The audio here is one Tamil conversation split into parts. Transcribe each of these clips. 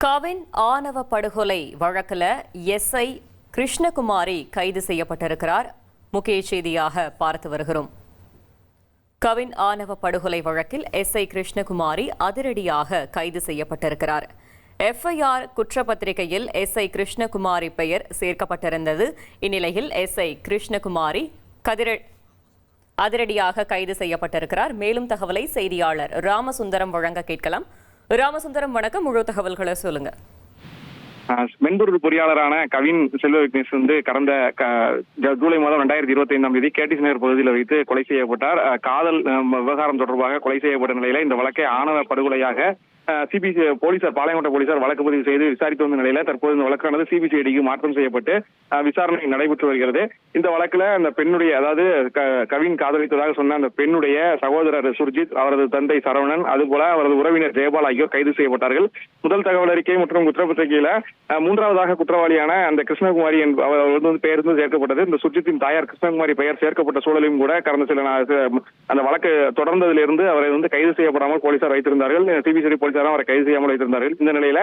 கவின் ஆணவ படுகொலை வழக்கில் எஸ்ஐ கிருஷ்ணகுமாரி கைது செய்யப்பட்டிருக்கிறார். முக்கிய செய்தியாக பார்த்து வருகிறோம். கவின் ஆணவ படுகொலை வழக்கில் எஸ்ஐ கிருஷ்ணகுமாரி அதிரடியாக கைது செய்யப்பட்டிருக்கிறார். எஃப்ஐஆர் குற்றப்பத்திரிகையில் எஸ்ஐ கிருஷ்ணகுமாரி பெயர் சேர்க்கப்பட்டிருந்தது. இந்நிலையில் எஸ்ஐ கிருஷ்ணகுமாரி அதிரடியாக கைது செய்யப்பட்டிருக்கிறார். மேலும் தகவலை செய்தியாளர் ராமசுந்தரம் வழங்க கேட்கலாம். ராமசுந்தரம், வணக்கம். முழு தகவல்களை சொல்லுங்க. மென்பொருள் பொறியாளரான கவின் செல்வ விக்னேஷ் கடந்த ஜூலை மாதம் 2025 கேடிசி நகர் பகுதியில் வைத்து கொலை செய்யப்பட்டார். காதல் விவகாரம் தொடர்பாக கொலை செய்யப்பட்ட நிலையில இந்த வழக்கை ஆணவ படுகொலையாக சிபிசி போலீசார், பாளையங்கோட்டை போலீசார் வழக்கு பதிவு செய்து விசாரித்து வந்த நிலையில தற்போது இந்த வழக்கானது சிபிசிஐடிக்கு மாற்றம் செய்யப்பட்டு விசாரணை நடைபெற்று வருகிறது. இந்த வழக்குல அந்த பெண்ணுடைய, அதாவது கவின் காதலித்ததாக சொன்ன அந்த பெண்ணுடைய சகோதரர் சுர்ஜித், அவரது தந்தை சரவணன், அதுபோல அவரது உறவினர் ஜெயபால் ஆகியோர் கைது செய்யப்பட்டார்கள். முதல் தகவல் அறிக்கை மற்றும் குற்றப்பத்திரிகையில மூன்றாவதாக குற்றவாளியான அந்த கிருஷ்ணகுமாரி பெயர் சேர்க்கப்பட்டது. இந்த சுர்ஜித்தின் தாயார் கிருஷ்ணகுமாரி பெயர் சேர்க்கப்பட்ட சூழலையும் கூட கடந்த சில அந்த வழக்கு தொடர்ந்ததிலிருந்து அவரை கைது செய்யப்படாமல் போலீசார் வைத்திருந்தார்கள். சிபிசிஐடி போலீசாரும் அவரை கைது செய்யாமல் வைத்திருந்தார்கள். இந்த நிலையில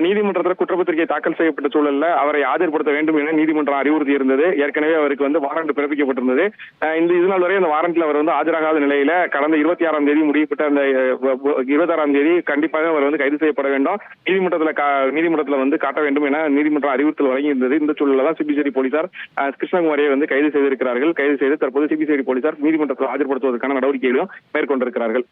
நீதிமன்றத்தில் குற்றப்பத்திரிகை தாக்கல் செய்யப்பட்ட சூழல்ல அவரை ஆஜர்படுத்த வேண்டும் என நீதிமன்றம் அறிவுறுத்தி இருந்தது. ஏற்கனவே அவருக்கு வாரண்ட் பிறப்பிக்கப்பட்டிருந்தது. இதனால் வரை அந்த வாரண்ட்ல அவர் ஆஜராகாத நிலையில கடந்த 26ஆம் தேதி முடியப்பட்ட அந்த 26ஆம் தேதி கண்டிப்பாக அவர் கைது செய்யப்பட வேண்டும், நீதிமன்றத்தில் காட்ட வேண்டும் என நீதிமன்றம் அறிவுறுத்தல் வழங்கி இருந்தது. இந்த சூழலில் தான் சிபிசிஐடி போலீசார் கிருஷ்ணகுமாரியை கைது செய்திருக்கிறார்கள். கைது செய்து தற்போது சிபிசிஐடி போலீசார் நீதிமன்றத்தில் ஆஜர்படுத்துவதற்கான நடவடிக்கைகளையும் மேற்கொண்டிருக்கிறார்கள்.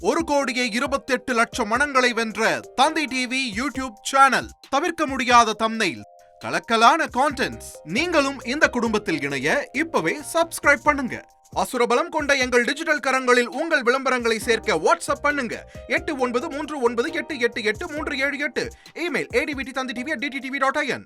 1,28,00,000 மனங்களை வென்ற தந்தி டிவி யூடியூப் சேனல். தவிர்க்க முடியாத தம்ப்நெயில், கலக்கலான கான்டென்ட்ஸ். நீங்களும் இந்த குடும்பத்தில் இணைய இப்பவே சப்ஸ்கிரைப் பண்ணுங்க. அசுரபலம் கொண்ட எங்கள் டிஜிட்டல் கரங்களில் உங்கள் விளம்பரங்களை சேர்க்க வாட்ஸ்அப் பண்ணுங்க. 8939888838. Email advttv@dttv.in.